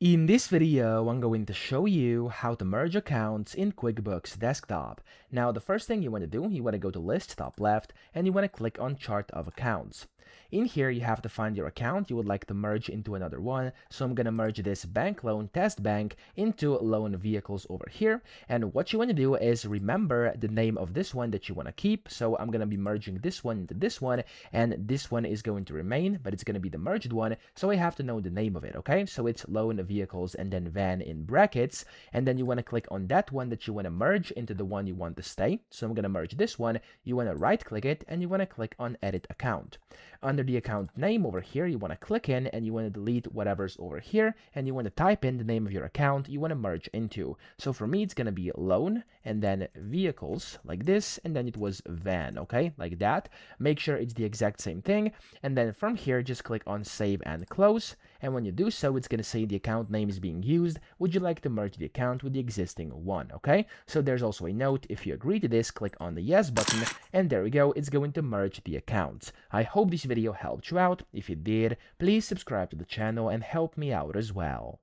In this video, I'm going to show you how to merge accounts in QuickBooks Desktop. Now, the first thing you want to do, you want to go to List, top left, and you want to click on Chart of Accounts. In here, you have to find your account you would like to merge into another one. So I'm going to merge this bank loan test bank into loan vehicles over here. And what you want to do is remember the name of this one that you want to keep. So I'm going to be merging this one into this one, and this one is going to remain, but it's going to be the merged one. So I have to know the name of it, okay? So it's loan vehicles and then van in brackets. And then you want to click on that one that you want to merge into the one you want to stay. So I'm going to merge this one. You want to right click it and you want to click on edit account. Under the account name over here, you want to click in and you want to delete whatever's over here, and you want to type in the name of your account you want to merge into. So for me, it's going to be loan and then vehicles like this, and then it was van, okay, like that. Make sure it's the exact same thing, and then from here, just click on save and close. And when you do so, it's going to say the account name is being used. Would you like to merge the account with the existing one? Okay, so there's also a note. If you agree to this, click on the yes button, and there we go. It's going to merge the accounts. I hope this video helped you out. If it did, please subscribe to the channel and help me out as well.